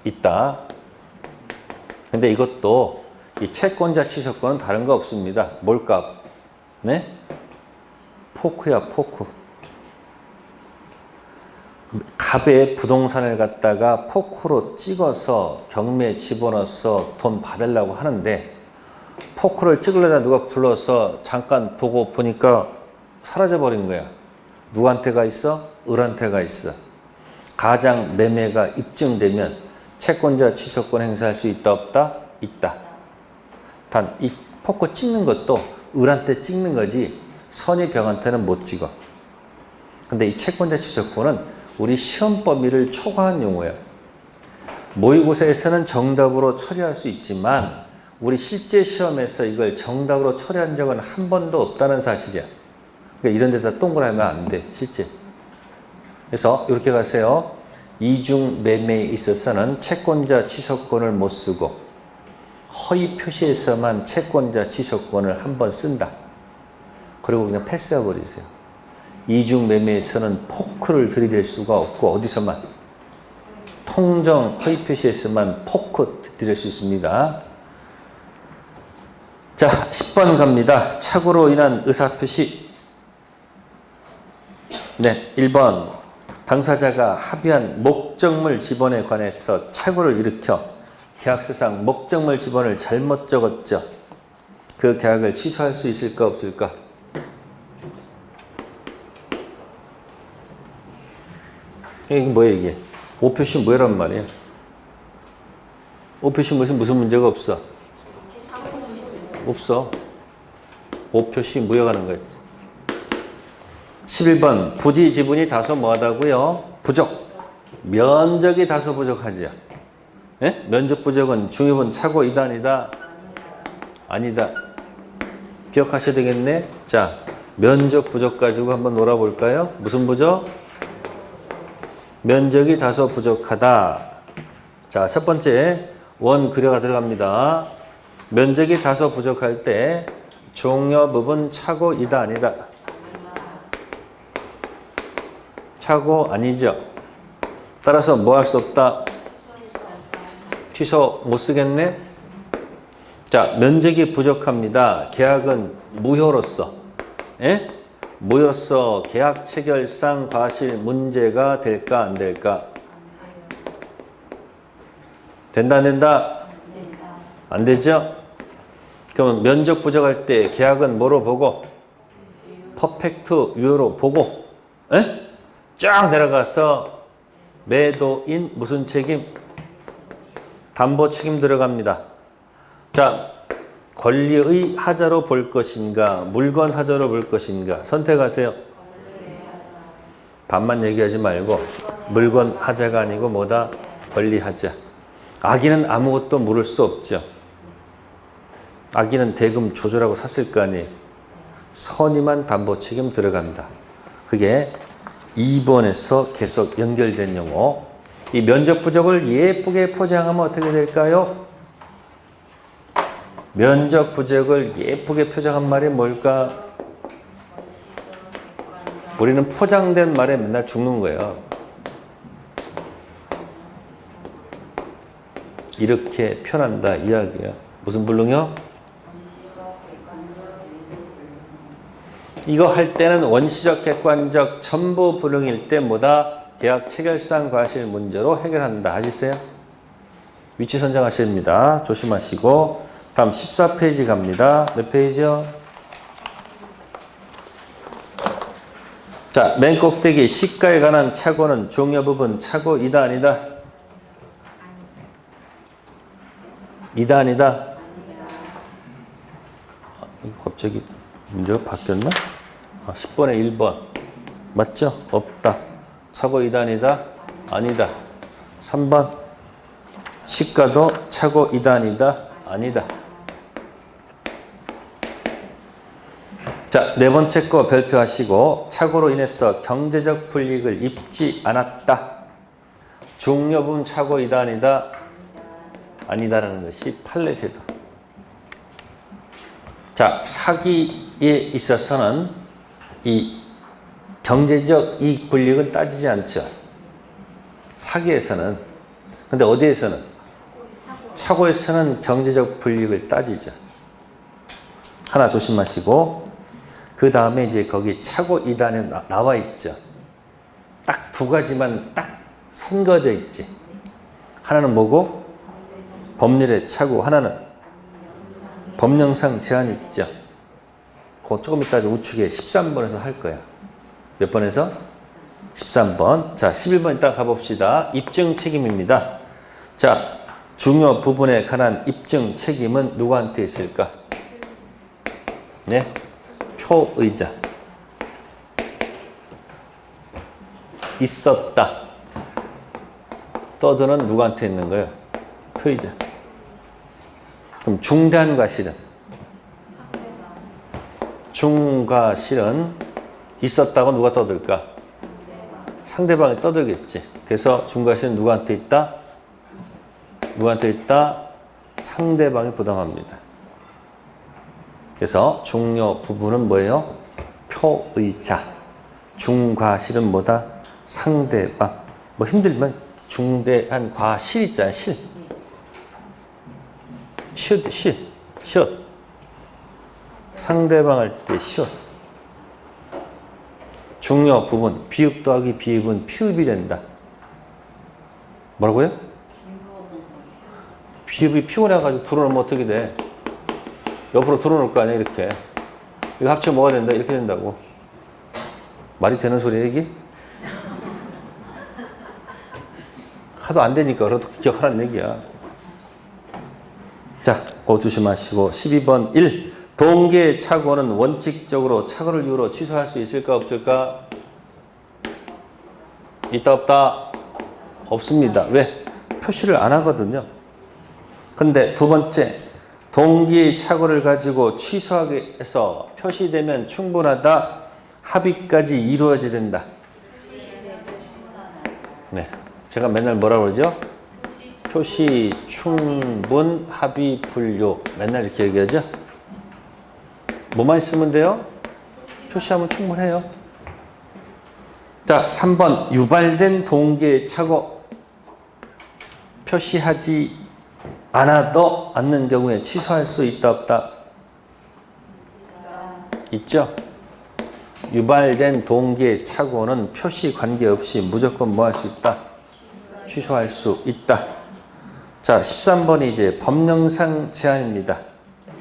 있다. 근데 이것도 이 채권자 취소권은 다른 거 없습니다. 뭘까? 네? 포크야, 포크. 갑의 부동산을 갖다가 포크로 찍어서 경매에 집어넣어서 돈 받으려고 하는데 포크를 찍으려다 누가 불러서 잠깐 보고 보니까 사라져버린 거야. 누구한테가 있어? 을한테가 있어. 가장 매매가 입증되면 채권자 취소권 행사할 수 있다 없다? 있다. 단 이 포크 찍는 것도 을한테 찍는 거지 선의 병한테는 못 찍어. 근데 이 채권자 취소권은 우리 시험 범위를 초과한 용어예요. 모의고사에서는 정답으로 처리할 수 있지만 우리 실제 시험에서 이걸 정답으로 처리한 적은 한 번도 없다는 사실이야. 그러니까 이런 데다 동그라미 하면 안 돼, 실제. 그래서 이렇게 가세요. 이중 매매에 있어서는 채권자 취소권을 못 쓰고 허위 표시에서만 채권자 취소권을 한 번 쓴다. 그리고 그냥 패스해 버리세요. 이중 매매에서는 포크를 들이댈 수가 없고 어디서만? 통정 허위 표시에서만 포크 들이댈 수 있습니다. 자, 10번 갑니다. 착오로 인한 의사표시. 네, 1번. 당사자가 합의한 목적물 지번에 관해서 착오를 일으켜 계약서상 목적물 지번을 잘못 적었죠. 그 계약을 취소할 수 있을까 없을까? 이게 뭐예요 이게? 오표시 뭐란 말이에요? 오표시 무슨 문제가 없어? 없어. 오표시 무효가는 거예요. 11번 부지 지분이 다소 뭐하다고요? 부족. 면적이 다소 부족하죠. 예? 면적 부족은 중위분 차고 이단이다. 아니다. 기억하셔야 되겠네. 자, 면적 부족 가지고 한번 놀아볼까요? 무슨 부족? 면적이 다소 부족하다. 자, 첫 번째 원 그려가 들어갑니다. 면적이 다소 부족할 때 종료 부분 차고이다 아니다. 차고 아니죠. 따라서 뭐 할 수 없다. 취소 못 쓰겠네. 자, 면적이 부족합니다. 계약은 무효로서, 예? 무효로서 계약 체결상 과실 문제가 될까 안 될까? 된다 안 된다? 안 되죠? 그러면 면적 부족할 때 계약은 뭐로 보고? 퍼펙트 유효로 보고, 예? 쫙 내려가서 매도인 무슨 책임? 담보 책임 들어갑니다. 자, 권리의 하자로 볼 것인가, 물건 하자로 볼 것인가 선택하세요. 반만 얘기하지 말고 물건 하자가 아니고 뭐다? 권리 하자. 아기는 아무것도 물을 수 없죠. 아기는 대금 조절하고 샀을 거 아니에요. 선임한 담보 책임 들어간다. 그게 2번에서 계속 연결된 용어. 이 면적 부족을 예쁘게 포장하면 어떻게 될까요? 면적 부족을 예쁘게 표장한 말이 뭘까? 우리는 포장된 말에 맨날 죽는 거예요. 이렇게 표현한다 이야기야. 무슨 불능이요? 이거 할 때는 원시적, 객관적, 전부 불능일 때 뭐다? 계약 체결상 과실 문제로 해결한다. 하시세요? 위치 선정하셔야 됩니다. 조심하시고 다음 14페이지 갑니다. 몇 페이지요? 자, 맨 꼭대기 시가에 관한 착오는 종료 부분 착오이다 아니다? 이다 아니다? 갑자기 문제가 바뀌었나? 10번에 1번 맞죠? 없다. 착오이다 아니다? 아니다. 3번 시가도 착오이다 아니다? 아니다. 자, 네 번째 거 별표하시고 착오로 인해서 경제적 불이익을 입지 않았다. 종료 부분 착오이다 아니다? 아니다라는 것이 판례제도. 자, 사기에 있어서는 이 경제적 이익 불이익은 따지지 않죠. 사기에서는. 근데 어디에서는? 착오에서는 경제적 불이익을 따지죠. 하나 조심하시고 그 다음에 이제 거기 착오 이단에 나와 있죠. 딱 두 가지만 딱 선거져 있지. 하나는 뭐고? 법률의 착오. 하나는 법령상 제한이 있죠. 그거 조금 이따 우측에 13번에서 할 거야. 몇 번에서? 13번. 자, 11번 이따 가봅시다. 입증 책임입니다. 자, 중요 부분에 관한 입증 책임은 누구한테 있을까? 네? 표의자. 있었다. 떠드는 누구한테 있는 거예요? 표의자. 그럼 중대한 과실은? 중과실은 있었다고 누가 떠들까? 상대방이 떠들겠지. 그래서 중과실은 누구한테 있다? 누구한테 있다? 상대방이 부담합니다. 그래서 중요 부분은 뭐예요? 표의자. 중과실은 뭐다? 상대방. 뭐 힘들면 중대한 과실 있잖아요. 실. should. 상대방 할 때 should. 중요 부분. 비읍 더하기 비읍은 피읍이 된다. 뭐라고요? 비읍이 피곤해가지고 들어놓으면 어떻게 돼? 옆으로 들어놓을 거 아니야, 이렇게. 이거 합치면 뭐가 된다? 이렇게 된다고. 말이 되는 소리야, 이게? 하도 안 되니까, 그래도 기억하라는 얘기야. 자, 그거 조심하시고. 12번 1. 동계 착오는 원칙적으로 착오를 이유로 취소할 수 있을까, 없을까? 있다, 없다? 없습니다. 왜? 표시를 안 하거든요. 근데 두 번째. 동기의 착오를 가지고 취소하기 위해서 표시되면 충분하다. 합의까지 이루어져야 된다. 네, 제가 맨날 뭐라 그러죠? 표시, 충분, 합의, 분류. 맨날 이렇게 얘기하죠? 뭐만 있으면 돼요? 표시하면 충분해요. 자, 3번. 유발된 동기의 착오. 표시하지 않아도 않는 경우에 취소할 수 있다, 없다? 있죠? 유발된 동기의 착오는 표시 관계없이 무조건 뭐 할 수 있다? 취소할 수 있다. 자, 13번이 이제 법령상 제한입니다.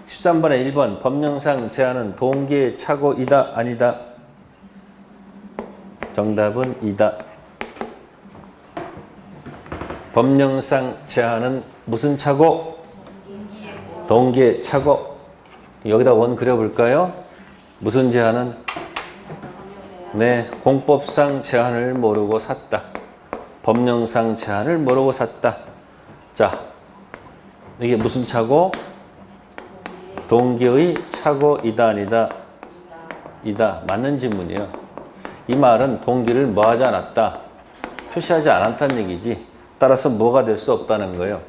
13번에 1번 법령상 제한은 동기의 착오이다, 아니다? 정답은 이다. 법령상 제한은 무슨 착오? 동기의 착오. 여기다 원 그려볼까요? 무슨 제한은? 네, 공법상 제한을 모르고 샀다. 법령상 제한을 모르고 샀다. 자, 이게 무슨 착오? 동기의 착오이다, 아니다? 이다. 맞는 질문이에요. 이 말은 동기를 뭐 하지 않았다? 표시하지 않았다는 얘기지. 따라서 뭐가 될 수 없다는 거예요.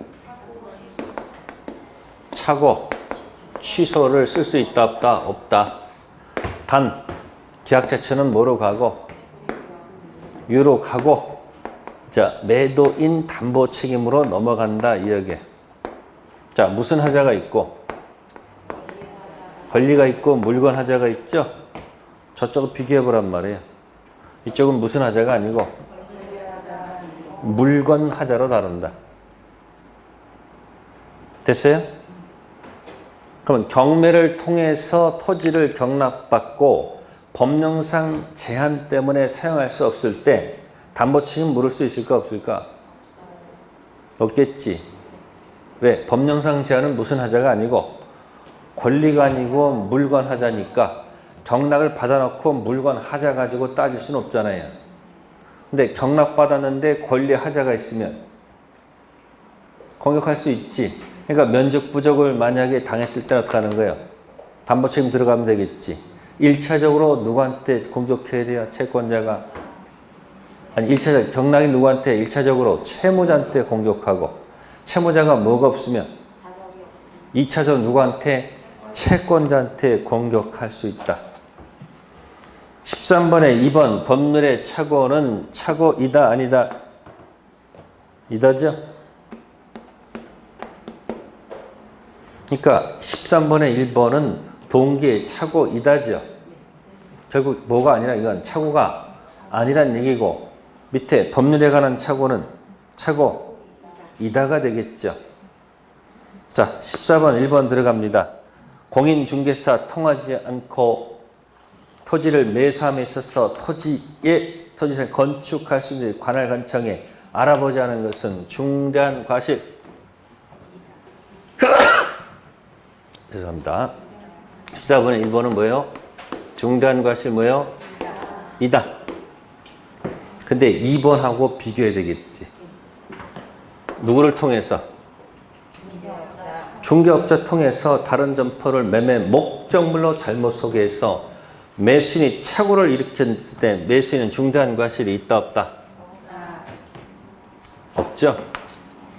착오, 취소를 쓸 수 있다, 없다? 없다. 단, 계약 자체는 뭐로 가고? 유로 가고, 자, 매도인 담보 책임으로 넘어간다, 이야기. 자, 무슨 하자가 있고? 권리가 있고 물건 하자가 있죠? 저쪽을 비교해 보란 말이에요. 이쪽은 무슨 하자가 아니고 물건 하자로 다룬다. 됐어요? 그러면 경매를 통해서 토지를 경락받고 법령상 제한 때문에 사용할 수 없을 때 담보 책임 물을 수 있을까, 없을까? 없겠지. 왜? 법령상 제한은 무슨 하자가 아니고 권리가 아니고 물건 하자니까 경락을 받아놓고 물건 하자 가지고 따질 수는 없잖아요. 근데 경락받았는데 권리 하자가 있으면 공격할 수 있지. 그러니까 면적 부족을 만약에 당했을 때는 어떻게 하는 거예요? 담보 책임 들어가면 되겠지. 1차적으로 누구한테 공격해야 돼요? 채권자가. 아니, 1차적 경락이 누구한테? 1차적으로 채무자한테 공격하고, 채무자가 뭐가 없으면 2차적으로 누구한테? 채권자한테 공격할 수 있다. 13번에 2번 법률의 착오는 착오이다, 아니다? 이다죠? 그러니까 13번에 1번은 동기의 착오이다죠. 결국 뭐가 아니라 이건 착오가 아니란 얘기고, 밑에 법률에 관한 착오는 착오이다가 되겠죠. 자, 14번 1번 들어갑니다. 공인중개사 통하지 않고 토지를 매수함에 있어서 토지를 건축할 수 있는 관할관청에 알아보지 않은 것은 중대한 과실. 죄송합니다. 14번의 1번은 뭐예요? 중대한 과실 뭐예요? 이다. 근데 2번하고 비교해야 되겠지. 누구를 통해서? 중개업자 통해서 다른 점포를 매매 목적물로 잘못 소개해서 매수인이 착오를 일으켰을 때 매수인은 중대한 과실이 있다, 없다? 없죠?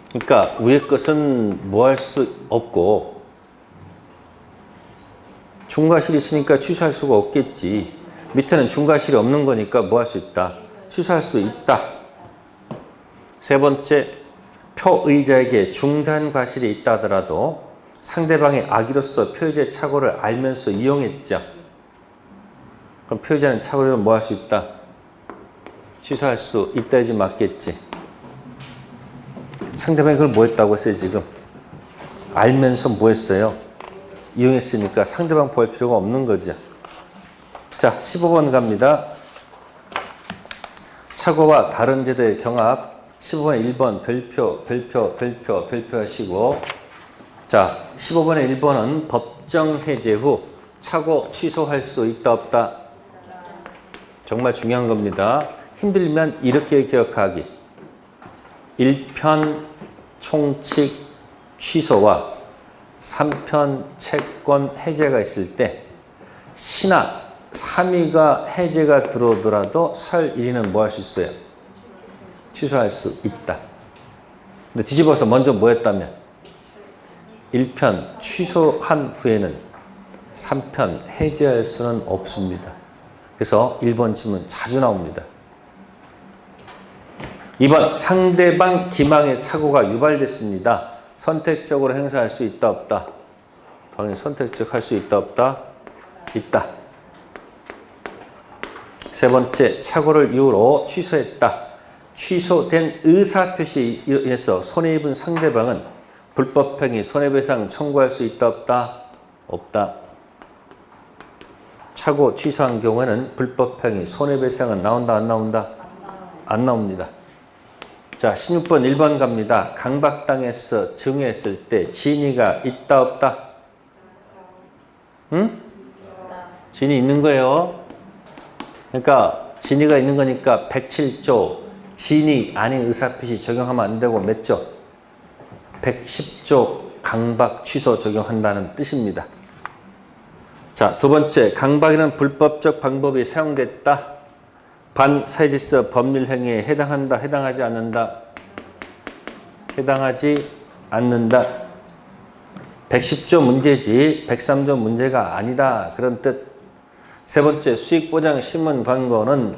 그러니까 위에 것은 뭐 할 수 없고 중과실이 있으니까 취소할 수가 없겠지. 밑에는 중과실이 없는 거니까 뭐 할 수 있다? 취소할 수 있다. 세 번째, 표의자에게 중대한 과실이 있다 하더라도 상대방의 악의로서 표의자의 착오를 알면서 이용했죠. 그럼 표의자는 착오를 뭐 할 수 있다? 취소할 수 있다 이지 맞겠지. 상대방이 그걸 뭐 했다고 했어요, 지금? 알면서 뭐 했어요? 이용했으니까 상대방 보호할 필요가 없는 거죠. 자, 15번 갑니다. 착오와 다른 제도의 경합. 15번에 1번 별표 하시고, 자, 15번에 1번은 법정 해제 후 착오 취소할 수 있다, 없다? 정말 중요한 겁니다. 힘들면 이렇게 기억하기. 1편 총칙 취소와 3편 채권 해제가 있을 때 신하 3위가 해제가 들어오더라도 서열 1위는 뭐 할 수 있어요? 취소할 수 있다. 근데 뒤집어서 먼저 뭐 했다면 1편 취소한 후에는 3편 해제할 수는 없습니다. 그래서 1번 질문 자주 나옵니다. 2번 상대방 기망의 착오가 유발됐습니다. 선택적으로 행사할 수 있다 없다? 당연히 선택적 할 수 있다 없다? 있다. 세 번째 착오를 이유로 취소했다. 취소된 의사표시에 의해서 손해입은 상대방은 불법행위 손해배상 청구할 수 있다 없다? 없다. 착오 취소한 경우에는 불법행위 손해배상은 나온다 안 나온다? 안 나옵니다. 자 16번 1번 갑니다. 강박당해서 증여했을 때 진위가 있다 없다? 응? 진위 있는 거예요. 그러니까 진위가 있는 거니까 107조 진위 아닌 의사표시 적용하면 안 되고 몇 조? 110조 강박 취소 적용한다는 뜻입니다. 자, 두 번째, 강박이라는 불법적 방법이 사용됐다. 반사회질서 법률 행위에 해당한다, 해당하지 않는다? 해당하지 않는다. 110조 문제지 103조 문제가 아니다. 그런 뜻. 세 번째, 수익보장 신문 광고는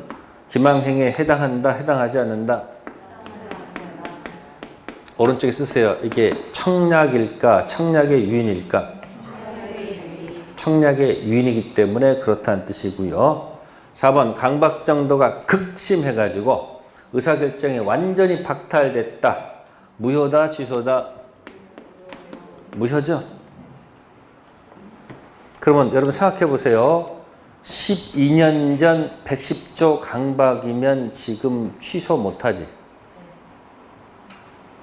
기망행위에 해당한다, 해당하지 않는다? 오른쪽에 쓰세요. 이게 청약일까, 청약의 유인일까? 청약의 유인이기 때문에 그렇다는 뜻이고요. 4번, 강박 정도가 극심해가지고 의사결정이 완전히 박탈됐다. 무효다, 취소다? 무효죠? 그러면 여러분 생각해 보세요. 12년 전 110조 강박이면 지금 취소 못하지.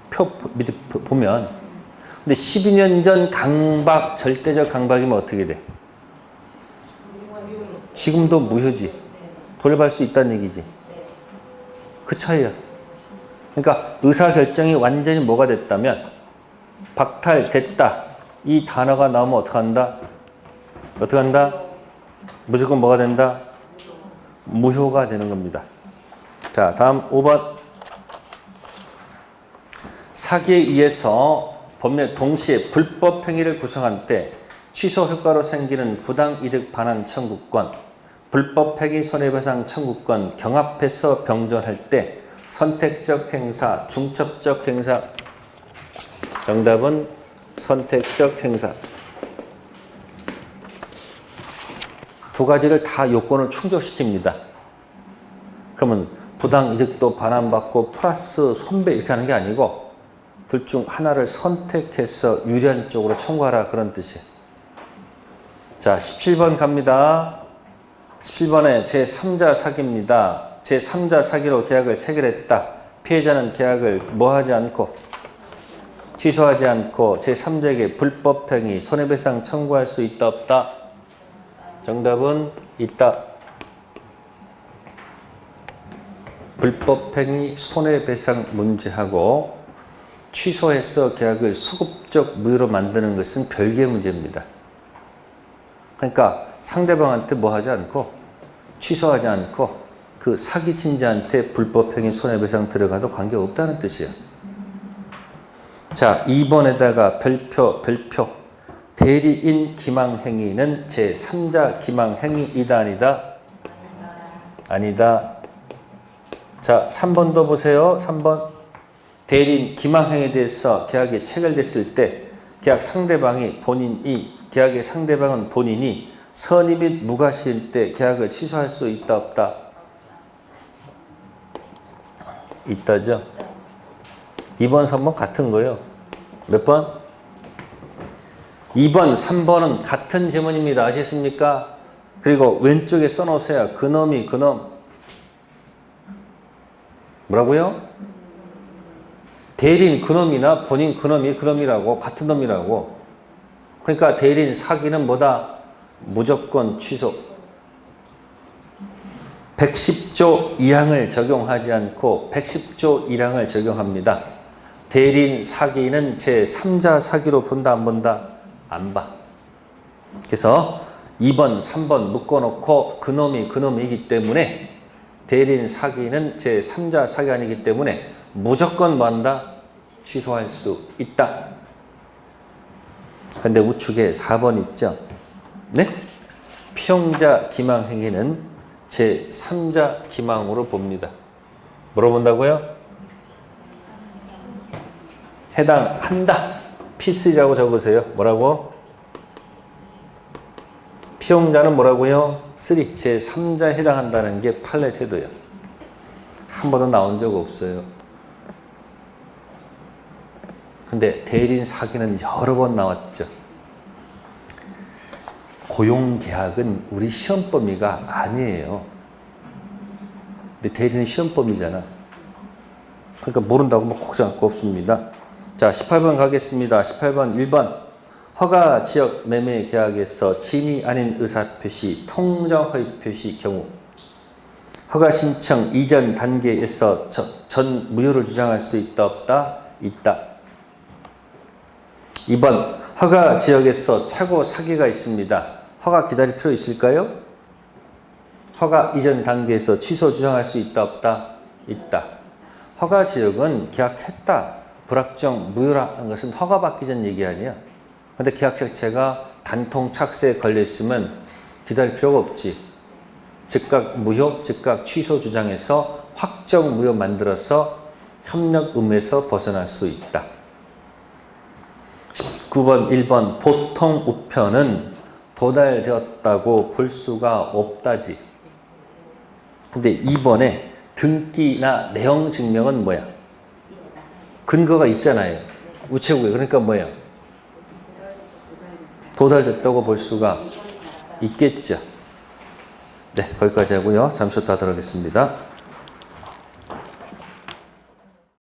표 밑에 보면. 근데 12년 전 강박, 절대적 강박이면 어떻게 돼? 지금도 무효지. 돌려받을 수 있다는 얘기지. 그 차이야. 그러니까 의사결정이 완전히 뭐가 됐다면 박탈됐다. 이 단어가 나오면 어떻게 한다? 어떻게 한다? 무조건 뭐가 된다? 무효가 되는 겁니다. 자, 다음 5번. 사기에 의해서 법률 동시에 불법 행위를 구성한 때 취소 효과로 생기는 부당이득 반환 청구권, 불법 행위 손해배상 청구권 경합해서 병존할 때 선택적 행사, 중첩적 행사. 정답은 선택적 행사. 두 가지를 다 요건을 충족시킵니다. 그러면 부당이득도 반환받고 플러스 손배 이렇게 하는 게 아니고 둘 중 하나를 선택해서 유리한 쪽으로 청구하라 그런 뜻이에요. 자, 17번 갑니다. 17번에 제3자 사기입니다. 제3자 사기로 계약을 체결했다. 피해자는 계약을 뭐 하지 않고 취소하지 않고 제3자에게 불법행위 손해배상 청구할 수 있다 없다? 정답은 있다. 불법행위 손해배상 문제하고 취소해서 계약을 소급적 무효로 만드는 것은 별개의 문제입니다. 그러니까 상대방한테 뭐 하지 않고 취소하지 않고 그 사기친 자한테 불법행위 손해배상 들어가도 관계없다는 뜻이에요. 자, 2번에다가 별표. 대리인 기망행위는 제3자 기망행위이다 아니다? 아니다. 자, 3번도 보세요. 3번. 대리인 기망행위에 대해서 계약이 체결됐을 때 계약 상대방이 계약의 상대방은 본인이 선의 및 무과시일 때 계약을 취소할 수 있다 없다? 있다죠. 2번, 3번 같은 거예요. 몇 번? 2번, 3번은 같은 지문입니다. 아시겠습니까? 그리고 왼쪽에 써놓으세요. 그놈이 그놈. 뭐라고요? 대리인 그놈이나 본인 그놈이 그놈이라고 같은 놈이라고. 그러니까 대리인 사기는 뭐다? 무조건 취소. 110조 2항을 적용하지 않고 110조 1항을 적용합니다. 대리인 사기는 제3자 사기로 본다 안 본다? 안 봐. 그래서 2번, 3번 묶어놓고 그놈이기 때문에 대리인 사기는 제3자 사기아니기 때문에 무조건 뭐한다? 취소할 수 있다. 근데 우측에 4번 있죠? 네? 피용자 기망 행위는 제3자 기망으로 봅니다. 뭐로 본다고요? 해당한다. P3라고 적으세요. 뭐라고? 피용자는 뭐라고요? 3. 제3자에 해당한다는 게 판례 태도예요. 한 번도 나온 적 없어요. 근데 대리인 사기는 여러 번 나왔죠. 고용계약은 우리 시험 범위가 아니에요. 근데 대리인 시험 범위잖아. 그러니까 모른다고 뭐 걱정할 거 없습니다. 자, 18번 가겠습니다. 18번 1번. 허가 지역 매매 계약에서 진이 아닌 의사표시, 통정허위 표시 경우 허가 신청 이전 단계에서 전 무효를 주장할 수 있다 없다? 있다. 2번. 허가 지역에서 차고 사기가 있습니다. 허가 기다릴 필요 있을까요? 허가 이전 단계에서 취소 주장할 수 있다 없다? 있다. 허가 지역은 계약했다. 불확정 무효라는 것은 허가 받기 전 얘기 아니야. 근데 계약 자체가 단통 착세에 걸려 있으면 기다릴 필요가 없지. 즉각 무효, 즉각 취소 주장해서 확정 무효 만들어서 협력 의무에서 벗어날 수 있다. 19번 1번 보통 우편은 도달되었다고 볼 수가 없다지. 근데 2번에 등기나 내용 증명은 뭐야? 근거가 있잖아요. 우체국에. 그러니까 뭐예요? 도달됐다고 볼 수가 있겠죠. 네, 거기까지 하고요. 잠시 후 또 하도록 하겠습니다.